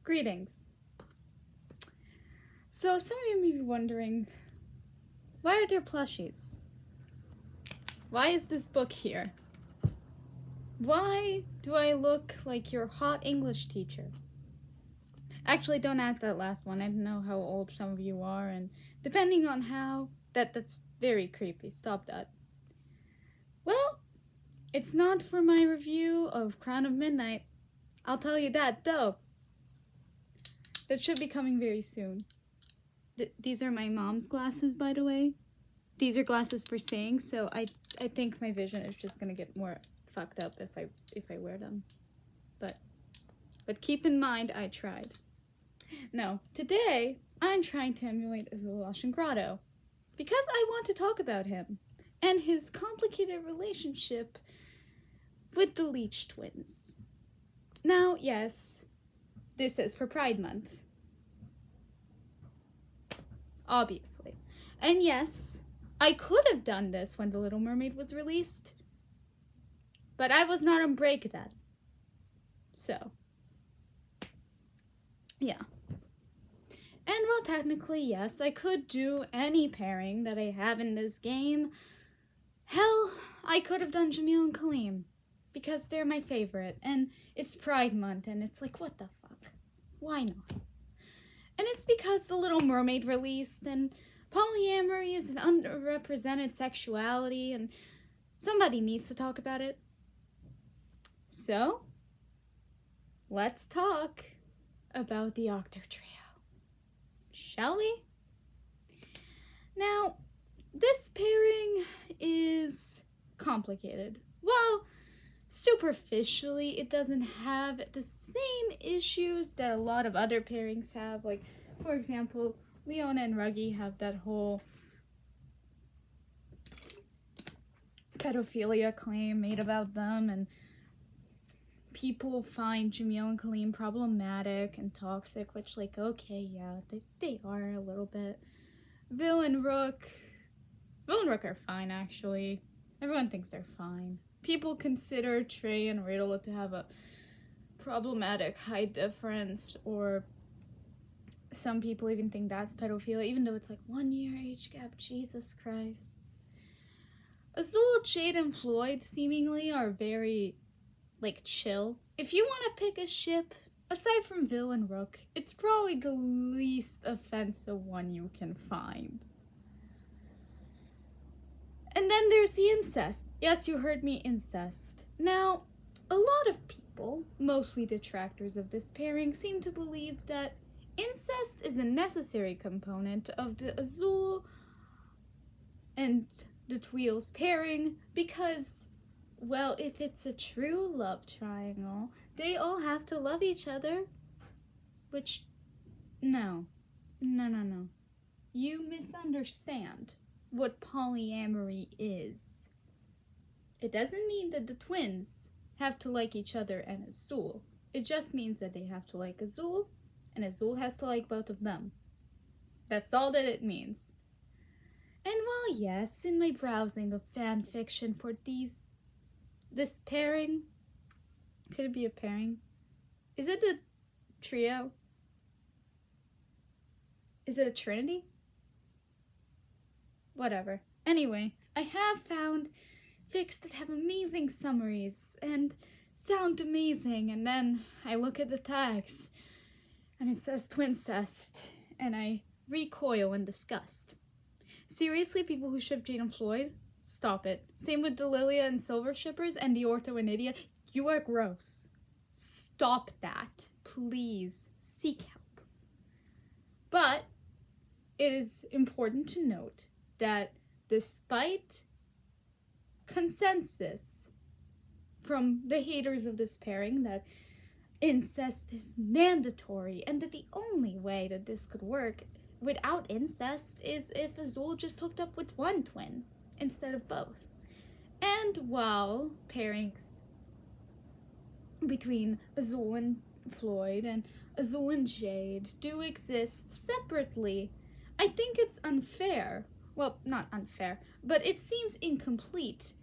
Greetings. So some of you may be wondering, why are there plushies? Why is this book here? Why do I look like your hot English teacher? Actually, don't ask that last one. I don't know how old some of you are, and depending on how, that's very creepy. Stop that. Well, it's not for my review of Crown of Midnight. I'll tell you that, though. That should be coming very soon. These are my mom's glasses, by the way. These are glasses for seeing, so I think my vision is just gonna get more fucked up if I wear them. But keep in mind, I tried. No, today I'm trying to emulate Azul Grotto because I want to talk about him and his complicated relationship with the Leech twins. Now, yes, this is for Pride Month. Obviously. And yes, I could have done this when The Little Mermaid was released, but I was not on break then. So, yeah. And well, technically, yes, I could do any pairing that I have in this game. Hell, I could have done Jamil and Kaleem, because they're my favorite, and it's Pride Month, and it's like, what the fuck? Why not? And it's because The Little Mermaid released, and polyamory is an underrepresented sexuality, and somebody needs to talk about it. So, let's talk about the Octo Trio. Shall we? Now, this pairing is complicated. Well, superficially, it doesn't have the same issues that a lot of other pairings have. Like, for example, Leona and Ruggie have that whole pedophilia claim made about them, and people find Jamil and Kaleem problematic and toxic, which, like, okay, yeah, they are a little bit. Vil and Rook are fine, actually. Everyone thinks they're fine. People consider Trey and Riddle to have a problematic height difference, or some people even think that's pedophilia, even though it's like 1 year age gap. Jesus Christ. Azul, Jade, and Floyd seemingly are very, like, chill. If you want to pick a ship, aside from Vil and Rook, it's probably the least offensive one you can find. And then there's the incest. Yes, you heard me, incest. Now, a lot of people, mostly detractors of this pairing, seem to believe that incest is a necessary component of the Azul and the Tweels pairing because, well, if it's a true love triangle, they all have to love each other. Which, no. You misunderstand what polyamory is. It doesn't mean that the twins have to like each other and Azul. It just means that they have to like Azul, and Azul has to like both of them. That's all that it means. And well, yes, in my browsing of fan fiction for this pairing, could it be a pairing? Is it a trio? Is it a trinity? Whatever. Anyway, I have found fics that have amazing summaries and sound amazing, and then I look at the tags and it says twincest, and I recoil in disgust. Seriously, people who ship Jade and Floyd, stop it. Same with the Lilia and Silver shippers and the Ortho and Nydia. You are gross. Stop that. Please seek help. But it is important to note that despite consensus from the haters of this pairing that incest is mandatory and that the only way that this could work without incest is if Azul just hooked up with one twin instead of both. And while pairings between Azul and Floyd and Azul and Jade do exist separately, I think it's unfair. Well, not unfair, but it seems incomplete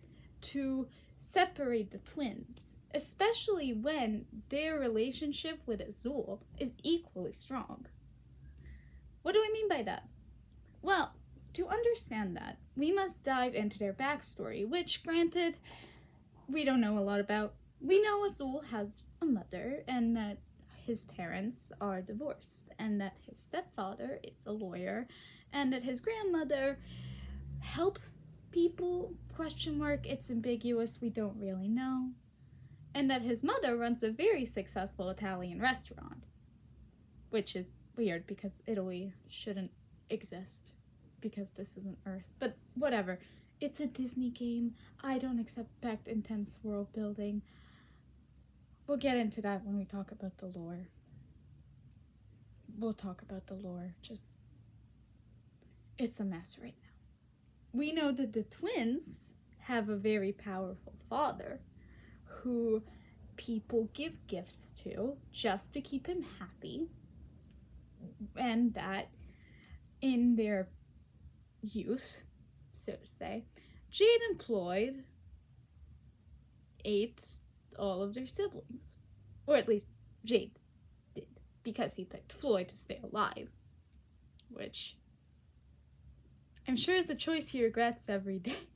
to separate the twins. especially when their relationship with Azul is equally strong. What do I mean by that? Well, to understand that, we must dive into their backstory, which, granted, we don't know a lot about. We know Azul has a mother, and that his parents are divorced, and that his stepfather is a lawyer, and that his grandmother helps people, ? It's ambiguous, we don't really know. And that his mother runs a very successful Italian restaurant. Which is weird because Italy shouldn't exist because this isn't Earth. But whatever. It's a Disney game. I don't expect intense world building. We'll get into that when we talk about the lore. We'll talk about the lore. Just, it's a mess right now. We know that the twins have a very powerful father who people give gifts to just to keep him happy, and that in their youth, so to say, Jade and Floyd ate all of their siblings. Or at least Jade did, because he picked Floyd to stay alive. Which I'm sure is a choice he regrets every day.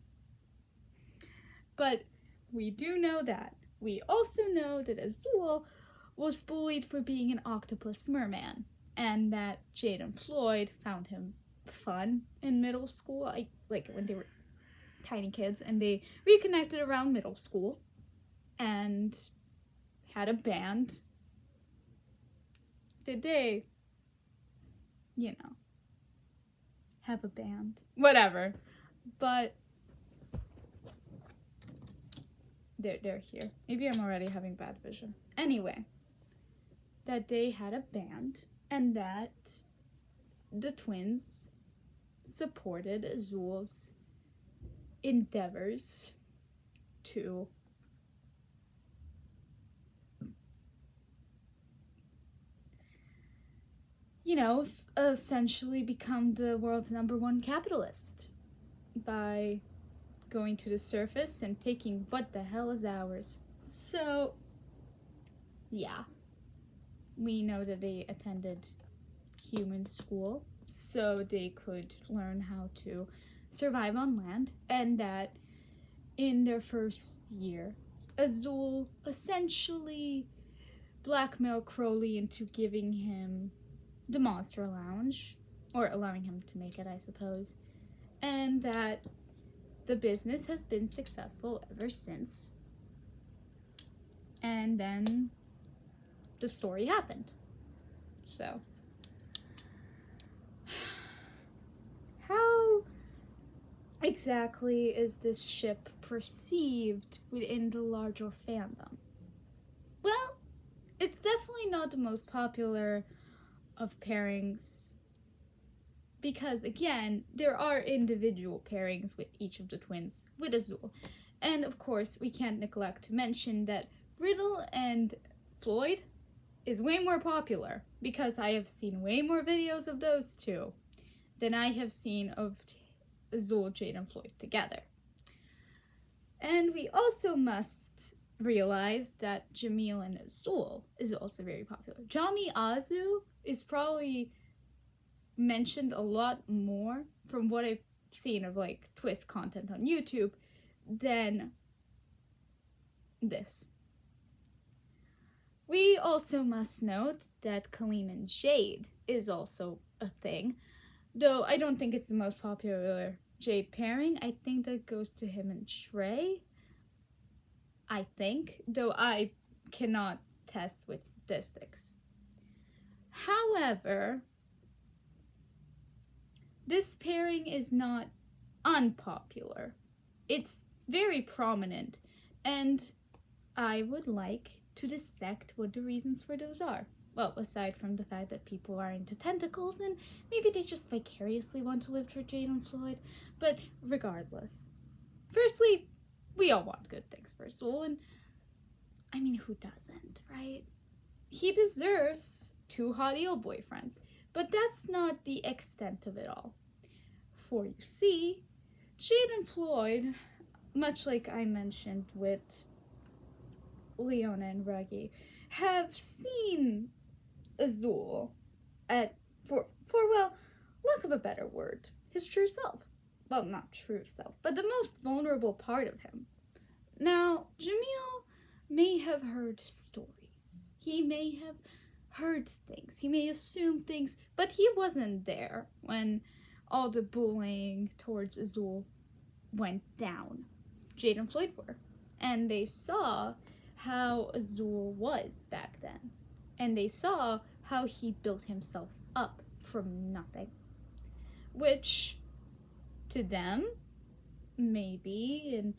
But we do know that. We also know that Azul was bullied for being an octopus merman, and that Jade and Floyd found him fun in middle school, like when they were tiny kids, and they reconnected around middle school and had a band. Did they, have a band? Whatever. But they're here. Maybe I'm already having bad vision. Anyway, that they had a band, and that the twins supported Azul's endeavors to essentially become the world's #1 capitalist by going to the surface and taking what the hell is ours. So, yeah. We know that they attended human school so they could learn how to survive on land, and that in their first year, Azul essentially blackmailed Crowley into giving him the Monster Lounge, or allowing him to make it, I suppose, and that the business has been successful ever since. And then the story happened. So, how exactly is this ship perceived within the larger fandom? Well, it's definitely not the most popular of pairings, because again, there are individual pairings with each of the twins with Azul. And of course, we can't neglect to mention that Riddle and Floyd is way more popular, because I have seen way more videos of those two than I have seen of Azul, Jade, and Floyd together. And we also must realize that Jamil and Azul is also very popular. Jami Azu is probably mentioned a lot more from what I've seen of twist content on YouTube than this. We also must note that Kaleem and Jade is also a thing, though I don't think it's the most popular Jade pairing. I think that goes to him and Trey. I think, though I cannot test with statistics. However, this pairing is not unpopular. It's very prominent, and I would like to dissect what the reasons for those are. Well, aside from the fact that people are into tentacles and maybe they just vicariously want to live through Jade and Floyd, but regardless. Firstly, we all want good things for Azul, and I mean, who doesn't, right? He deserves 2 hot eel boyfriends, but that's not the extent of it all. For you see, Jade and Floyd, much like I mentioned with Leona and Ruggie have seen Azul at, well, lack of a better word, his true self. Well, not true self, but the most vulnerable part of him. Now, Jamil may have heard stories. He may have heard things. He may assume things, but he wasn't there when all the bullying towards Azul went down. Jade and Floyd were. And they saw how Azul was back then. And they saw how he built himself up from nothing. Which, to them, maybe in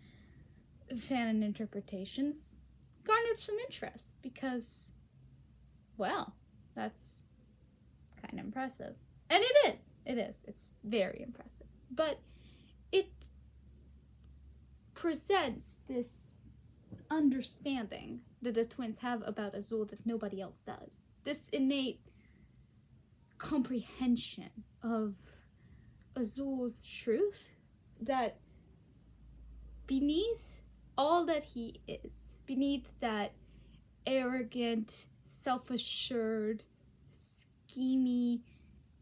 fan interpretations, garnered some interest because, well, that's kind of impressive. And it is. It's very impressive. But it presents this understanding that the twins have about Azul that nobody else does. This innate comprehension of Azul's truth, that beneath all that he is, beneath that arrogant, self-assured, schemy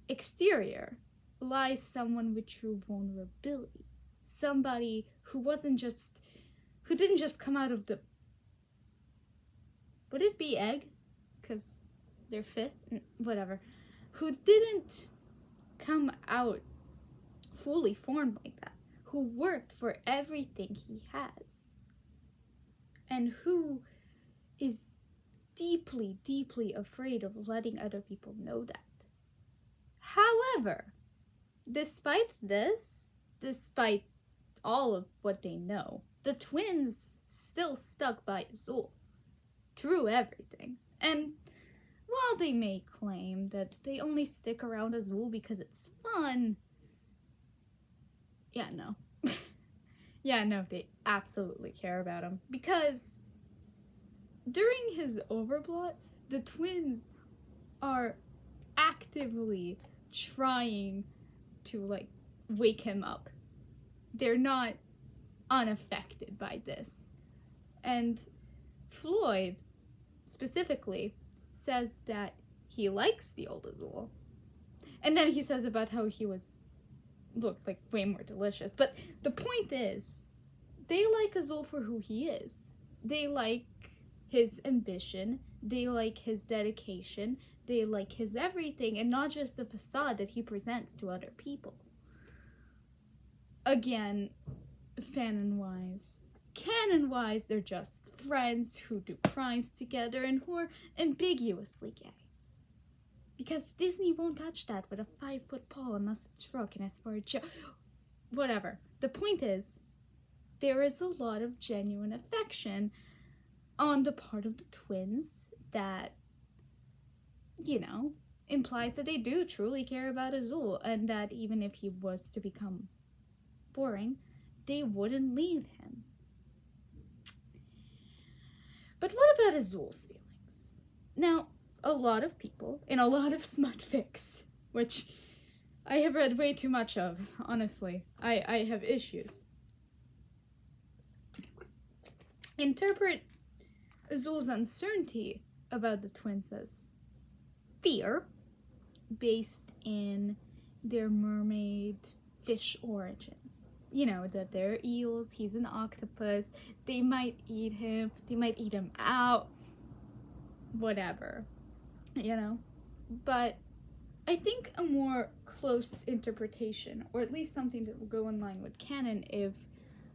exterior, lies someone with true vulnerabilities. Somebody who didn't just come out of the, would it be egg? Because they're fit? Whatever. Who didn't come out fully formed like that. Who worked for everything he has. And who is deeply, deeply afraid of letting other people know that. However, despite this, despite all of what they know, the twins still stuck by Azul through everything. And while they may claim that they only stick around Azul because it's fun, yeah, no. Yeah, no, they absolutely care about him. Because during his overplot, the twins are actively trying to, wake him up. They're not unaffected by this. And Floyd, specifically, says that he likes the old Azul. And then he says about how he looked like way more delicious. But the point is, they like Azul for who he is. They like his ambition. They like his dedication. They like his everything, and not just the facade that he presents to other people. Again, canon-wise, they're just friends who do crimes together and who are ambiguously gay. Because Disney won't touch that with a 5-foot pole unless it's Rook and it's for a joke. Whatever. The point is, there is a lot of genuine affection on the part of the twins that, implies that they do truly care about Azul, and that even if he was to become boring, they wouldn't leave him. But what about Azul's feelings? Now, a lot of people in a lot of smut fics, which I have read way too much of, honestly. I have issues. Interpret Azul's uncertainty about the twins as fear, based in their mermaid fish origins. That they're eels, he's an octopus, they might eat him out, whatever, But I think a more close interpretation, or at least something that will go in line with canon if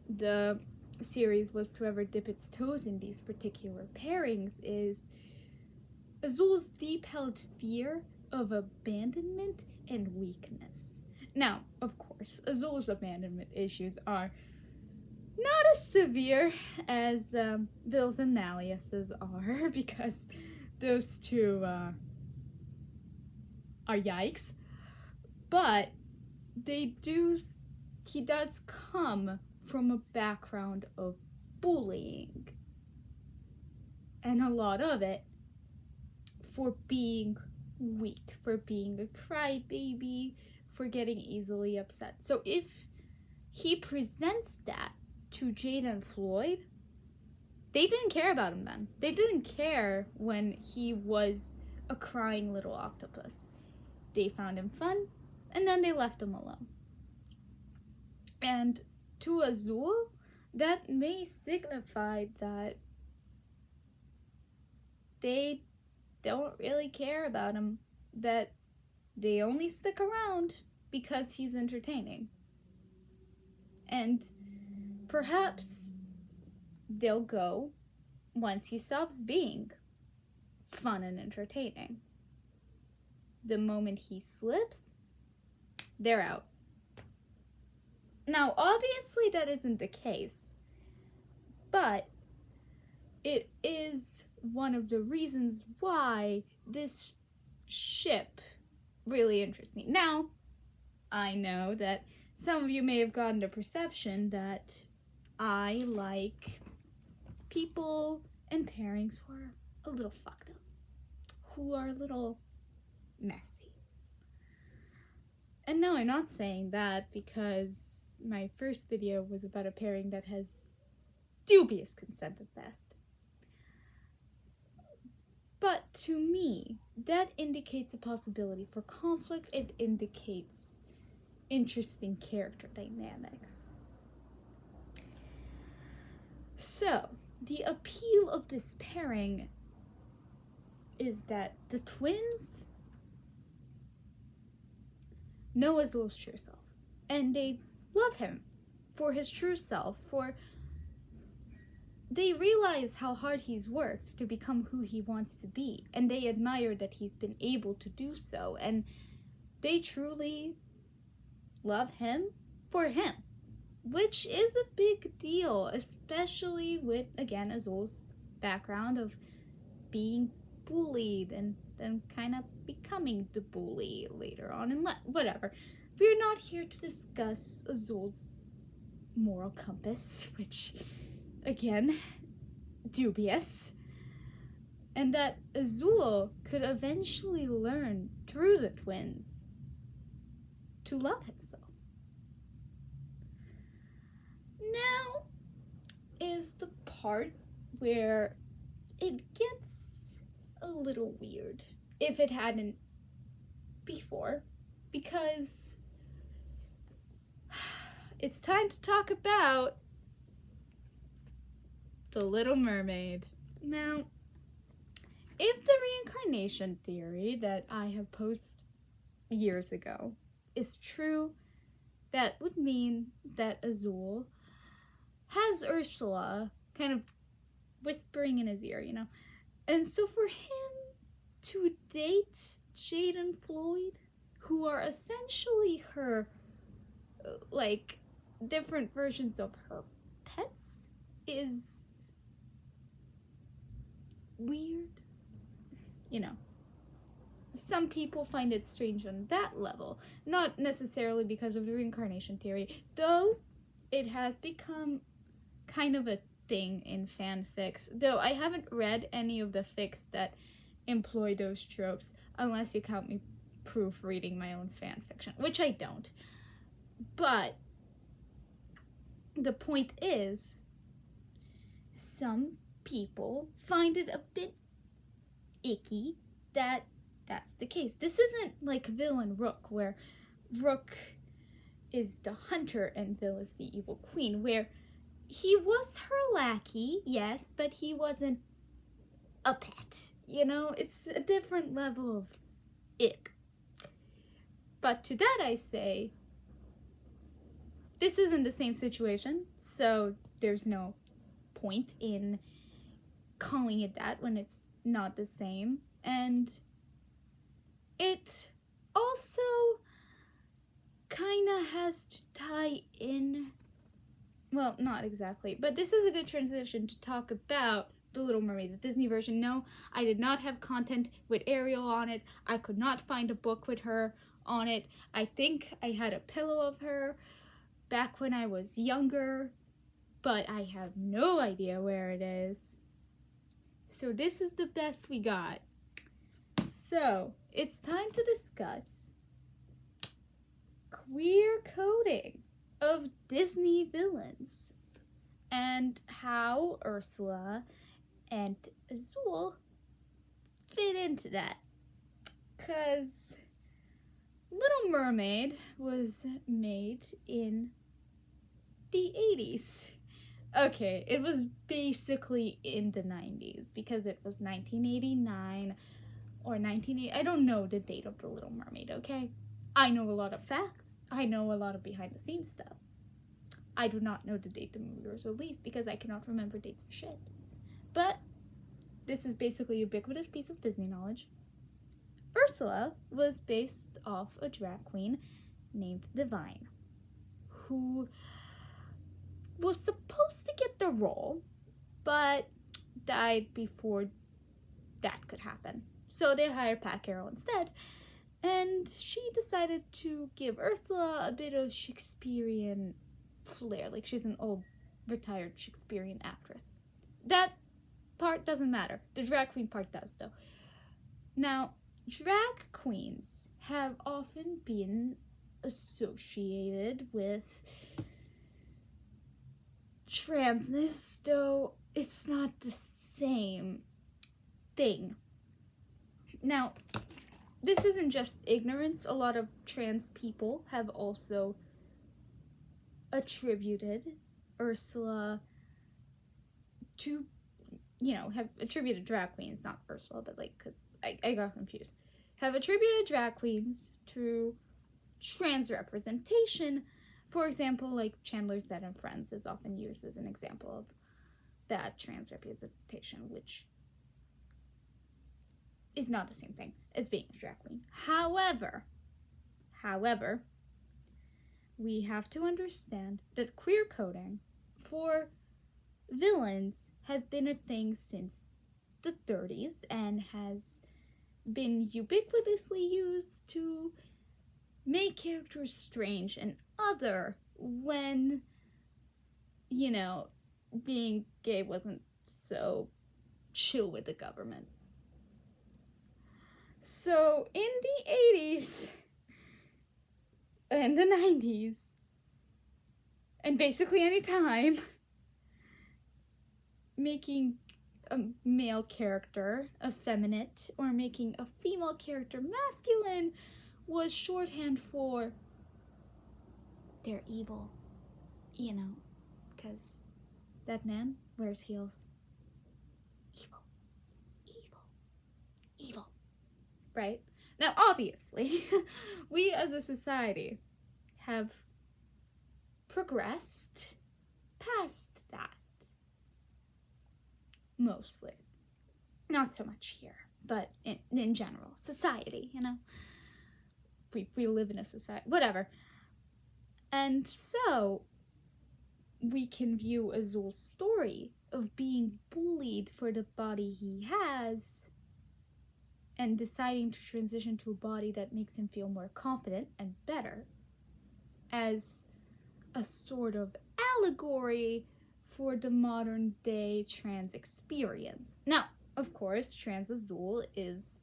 the series was to ever dip its toes in these particular pairings, is Azul's deep-held fear of abandonment and weakness. Now, of course, Azul's abandonment issues are not as severe as Bill's and Nalius's are, because those two are yikes. But he does come from a background of bullying. And a lot of it for being weak, for being a crybaby, for getting easily upset. So if he presents that to Jade and Floyd, they didn't care about him then. They didn't care when he was a crying little octopus. They found him fun, and then they left him alone. And to Azul, that may signify that they don't really care about him, that they only stick around because he's entertaining. And perhaps they'll go once he stops being fun and entertaining. The moment he slips, they're out. Now, obviously that isn't the case, but it is one of the reasons why this ship really interests me. Now, I know that some of you may have gotten the perception that I like people and pairings who are a little fucked up, who are a little messy. And no, I'm not saying that because my first video was about a pairing that has dubious consent at best. But to me, that indicates a possibility for conflict. It indicates interesting character dynamics. So, the appeal of this pairing is that the twins know Azul's true self, and they love him for his true self, they realize how hard he's worked to become who he wants to be, and they admire that he's been able to do so, and they truly love him for him, which is a big deal, especially with, again, Azul's background of being bullied and then kind of becoming the bully later on, and whatever. We're not here to discuss Azul's moral compass, which, again, dubious, and that Azul could eventually learn through the twins to love himself. Now is the part where it gets a little weird, if it hadn't before, because it's time to talk about The Little Mermaid. Now, if the reincarnation theory that I have posed years ago is true, that would mean that Azul has Ursula kind of whispering in his ear, you know? And so for him to date Jade and Floyd, who are essentially her, like, different versions of her pets, is weird. You know, some people find it strange on that level, not necessarily because of the reincarnation theory, though it has become kind of a thing in fanfics, though I haven't read any of the fics that employ those tropes, unless you count me proofreading my own fanfiction, which I don't. But the point is, some people find it a bit icky that that's the case. This isn't like Vil and Rook, where Rook is the hunter and Vil is the evil queen, where he was her lackey, yes, but he wasn't a pet. You know, it's a different level of ick. But to that I say, this isn't the same situation, so there's no point in calling it that when it's not the same. And it also kind of has to tie in, well, not exactly, but this is a good transition to talk about The Little Mermaid, the Disney version. No, I did not have content with Ariel on it. I could not find a book with her on it. I think I had a pillow of her back when I was younger, but I have no idea where it is. So this is the best we got. So it's time to discuss queer coding of Disney villains. and how Ursula and Azul fit into that. Because Little Mermaid was made in the 80s. Okay, it was basically in the 90s because it was 1989 or 1980. I don't know the date of The Little Mermaid, okay? I know a lot of facts. I know a lot of behind the scenes stuff. I do not know the date the movie was released because I cannot remember dates for shit. But this is basically a ubiquitous piece of Disney knowledge. Ursula was based off a drag queen named Divine, who was supposed to get the role, but died before that could happen. So they hired Pat Carroll instead, and she decided to give Ursula a bit of Shakespearean flair. Like, she's an old, retired Shakespearean actress. That part doesn't matter. The drag queen part does, though. Now, drag queens have often been associated with transness, though it's not the same thing. Now, this isn't just ignorance. A lot of trans people have also attributed Ursula to, have attributed drag queens, not Ursula, but because I got confused. Have attributed drag queens to trans representation. For example, like Chandler's Dead and Friends is often used as an example of that trans representation, which is not the same thing as being a drag queen. However, we have to understand that queer coding for villains has been a thing since the 30s and has been ubiquitously used to make characters strange and other when, being gay wasn't so chill with the government. So in the 80s and the 90s, and basically any time, making a male character effeminate or making a female character masculine was shorthand for they're evil, because that man wears heels. Evil. Right? Now, obviously, we as a society have progressed past that. Mostly. Not so much here, but in general. Society, We live in a society. Whatever. And so, we can view Azul's story of being bullied for the body he has and deciding to transition to a body that makes him feel more confident and better as a sort of allegory for the modern day trans experience. Now, of course, trans Azul is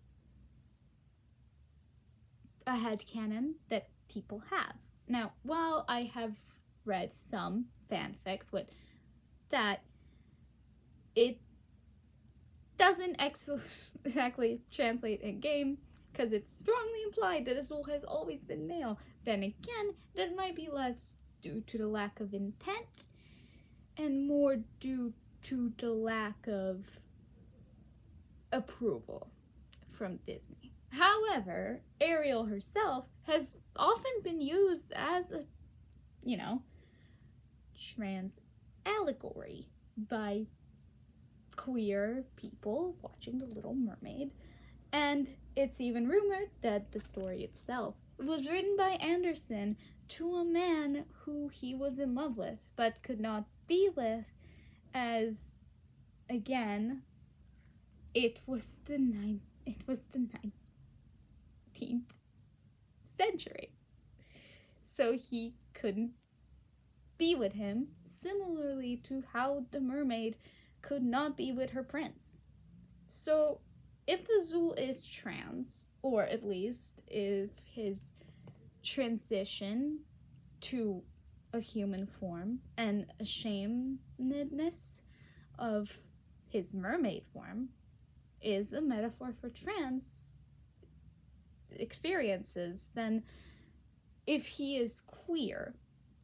a headcanon that people have. Now, while I have read some fanfics with that, it doesn't exactly translate in game because it's strongly implied that Azul has always been male. Then again, that might be less due to the lack of intent and more due to the lack of approval from Disney. However, Ariel herself has often been used as a, trans allegory by queer people watching The Little Mermaid, and it's even rumored that the story itself was written by Anderson to a man who he was in love with but could not be with, as again it was the 19th century, so he couldn't be with him, similarly to how the mermaid could not be with her prince. So if Azul is trans, or at least if his transition to a human form and ashamedness of his mermaid form is a metaphor for trans experiences, then if he is queer,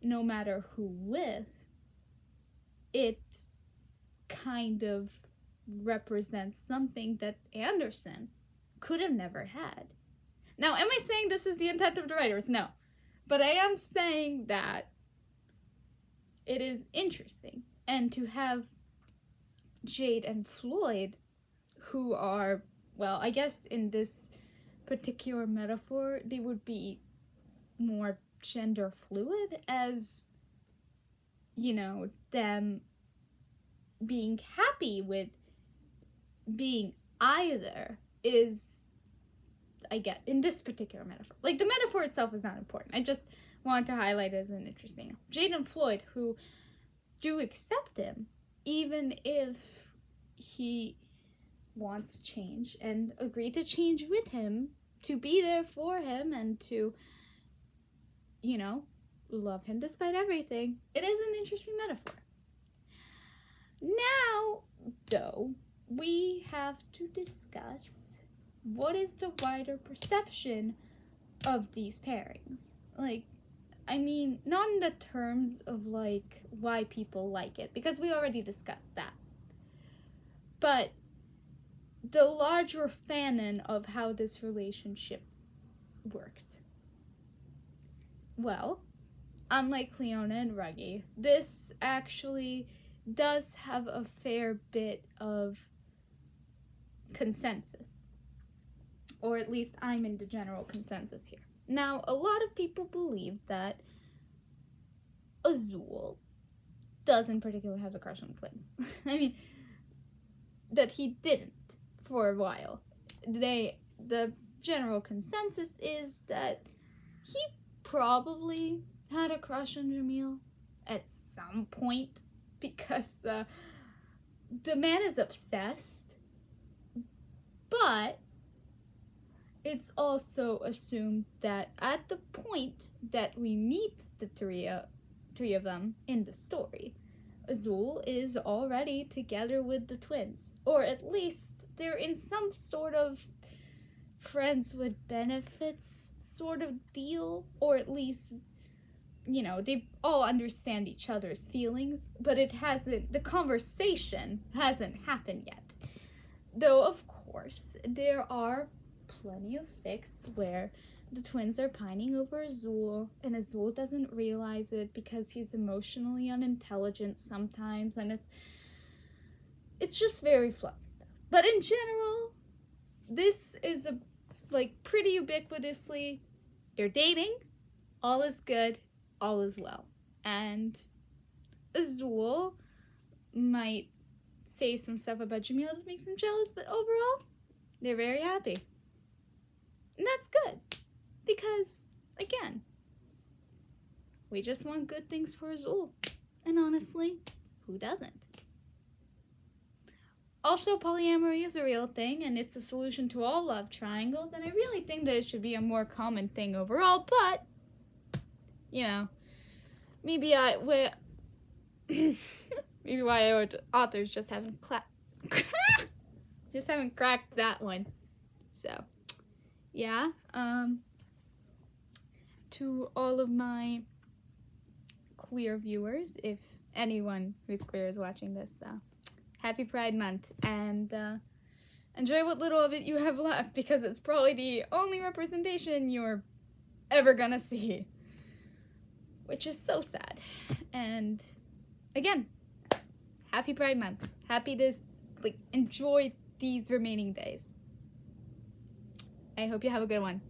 no matter who with, it kind of represents something that Anderson could have never had. Now, am I saying this is the intent of the writers? No. But I am saying that it is interesting. And to have Jade and Floyd, who are, well, I guess in this particular metaphor, they would be more gender fluid, as, you know, them being happy with being either is, I get, in this particular metaphor. Like, the metaphor itself is not important. I just wanted to highlight it as an interesting. Jade and Floyd, who do accept him, even if he wants to change, and agree to change with him, to be there for him, and to, you know, love him despite everything. It is an interesting metaphor. Now, though, we have to discuss what is the wider perception of these pairings. Like, I mean, not in the terms of, like, why people like it, because we already discussed that. But the larger fanon of how this relationship works. Well, unlike Cleona and Ruggie, this actually does have a fair bit of consensus. Or at least I'm in the general consensus here. Now, a lot of people believe that Azul doesn't particularly have a crush on twins. I mean, that he didn't for a while. The general consensus is that he probably had a crush on Jamil at some point, because the man is obsessed, but it's also assumed that at the point that we meet the three of them in the story, Azul is already together with the twins, or at least they're in some sort of friends with benefits sort of deal, or at least, you know, they all understand each other's feelings, but the conversation hasn't happened yet. Though, of course, there are plenty of fics where the twins are pining over Azul, and Azul doesn't realize it because he's emotionally unintelligent sometimes, and it's just very fluffy stuff. But in general, this is pretty ubiquitously, they're dating, all is good, all is well. And Azul might say some stuff about Jamil that makes him jealous, but overall, they're very happy. And that's good. Because, again, we just want good things for Azul. And honestly, who doesn't? Also, polyamory is a real thing, and it's a solution to all love triangles, and I really think that it should be a more common thing overall, but, you know, maybe YA authors just haven't cracked that one. So, yeah, to all of my queer viewers, if anyone who's queer is watching this, happy Pride Month, and enjoy what little of it you have left, because it's probably the only representation you're ever gonna see, which is so sad. And again, happy Pride Month. Happy to enjoy these remaining days. I hope you have a good one.